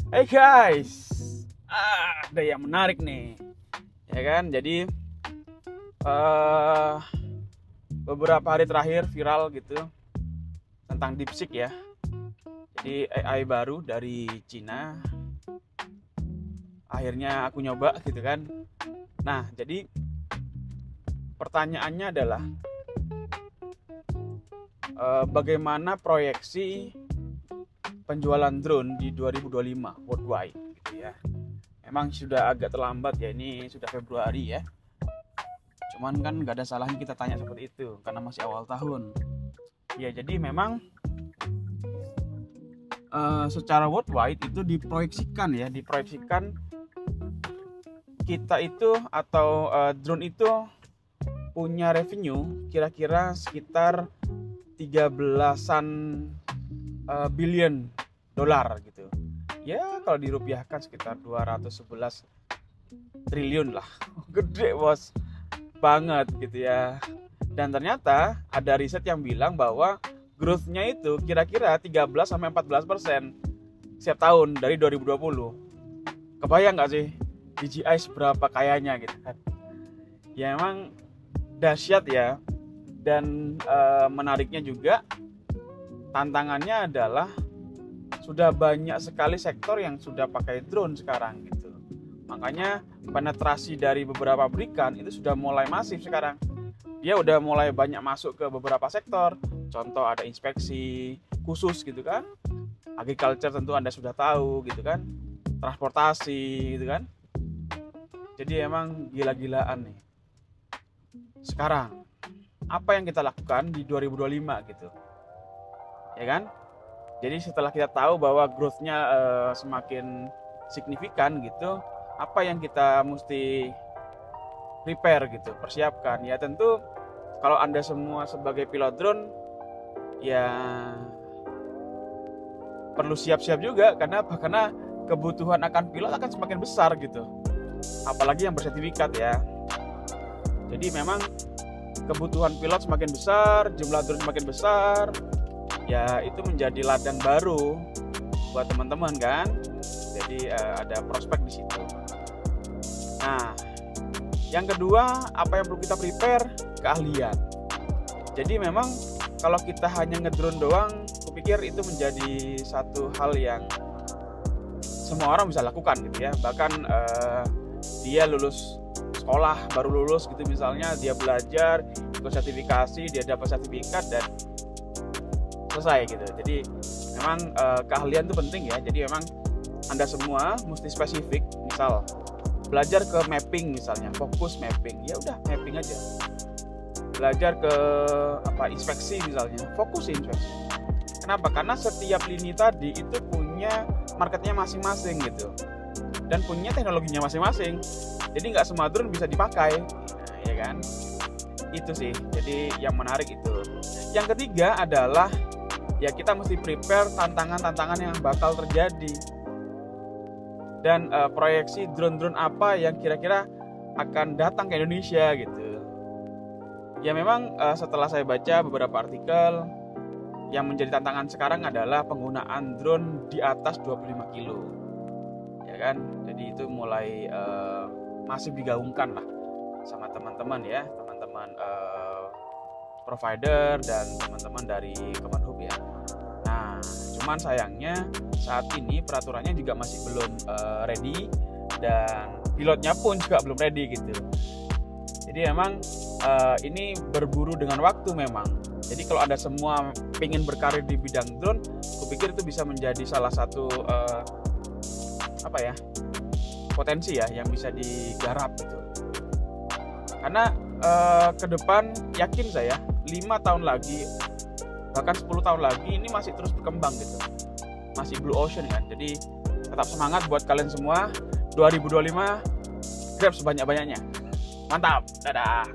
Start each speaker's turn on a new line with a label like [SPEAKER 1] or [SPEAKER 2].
[SPEAKER 1] Hey guys, ada yang menarik nih, ya kan? Jadi beberapa hari terakhir viral gitu tentang DeepSeek ya. Jadi AI baru dari Cina. Akhirnya aku nyoba gitu kan. Nah, jadi pertanyaannya adalah bagaimana proyeksi penjualan drone di 2025 worldwide gitu ya. Memang sudah agak terlambat ya, ini sudah Februari ya. Cuman kan gak ada salahnya kita tanya seperti itu karena masih awal tahun. Ya jadi memang secara worldwide itu diproyeksikan kita itu atau drone itu punya revenue kira-kira sekitar 13-an billion dolar gitu. Ya kalau dirupiahkan sekitar 211 triliun lah. Gede bos, banget gitu ya. Dan ternyata ada riset yang bilang bahwa growth-nya itu kira-kira 13-14% setiap tahun dari 2020. Kebayang gak sih DJI seberapa kayanya gitu kan. Ya emang dahsyat ya. Dan menariknya juga tantangannya adalah sudah banyak sekali sektor yang sudah pakai drone sekarang gitu. Makanya penetrasi dari beberapa pabrikan itu sudah mulai masif sekarang. Dia udah mulai banyak masuk ke beberapa sektor. Contoh ada inspeksi khusus gitu kan. Agriculture tentu Anda sudah tahu gitu kan. Transportasi gitu kan. Jadi emang gila-gilaan nih. Sekarang apa yang kita lakukan di 2025 gitu. Ya kan? Jadi setelah kita tahu bahwa growth-nya semakin signifikan gitu, apa yang kita mesti prepare gitu, persiapkan. Ya tentu kalau Anda semua sebagai pilot drone ya perlu siap-siap juga. Karena apa? Karena kebutuhan akan pilot akan semakin besar gitu. Apalagi yang bersertifikat ya. Jadi memang kebutuhan pilot semakin besar, jumlah drone semakin besar. Ya itu menjadi ladang baru buat teman-teman kan. Jadi ada prospek di situ. Nah, yang kedua apa yang perlu kita prepare? Keahlian. Jadi memang kalau kita hanya ngedrone doang, kupikir itu menjadi satu hal yang semua orang bisa lakukan gitu ya. Bahkan dia lulus sekolah, baru lulus gitu misalnya, dia belajar, ikut sertifikasi, dia dapat sertifikat dan selesai gitu. Jadi memang keahlian itu penting ya. Jadi memang Anda semua mesti spesifik. Misal belajar ke mapping misalnya, fokus mapping. Ya udah mapping aja. Belajar ke inspeksi misalnya, fokus inspeksi. Kenapa? Karena setiap lini tadi itu punya marketnya masing-masing gitu. Dan punya teknologinya masing-masing. Jadi nggak semua drone bisa dipakai. Nah, ya kan? Itu sih. Jadi yang menarik itu. Yang ketiga adalah ya kita mesti prepare tantangan-tantangan yang bakal terjadi dan proyeksi drone-drone apa yang kira-kira akan datang ke Indonesia gitu. Ya memang setelah saya baca beberapa artikel, yang menjadi tantangan sekarang adalah penggunaan drone di atas 25 kilo. Ya kan? Jadi itu mulai masih digaungkan lah sama teman-teman ya, teman-teman provider dan teman-teman dari Kemenhub ya. Nah, cuman sayangnya saat ini peraturannya juga masih belum ready dan pilotnya pun juga belum ready gitu. Jadi memang ini berburu dengan waktu memang. Jadi kalau ada semua pengen berkarir di bidang drone, kupikir itu bisa menjadi salah satu potensi ya yang bisa digarap gitu. Karena ke depan yakin saya 5 tahun lagi bahkan 10 tahun lagi ini masih terus berkembang gitu. Masih blue ocean kan. Jadi tetap semangat buat kalian semua. 2025 grab sebanyak-banyaknya. Mantap. Dadah.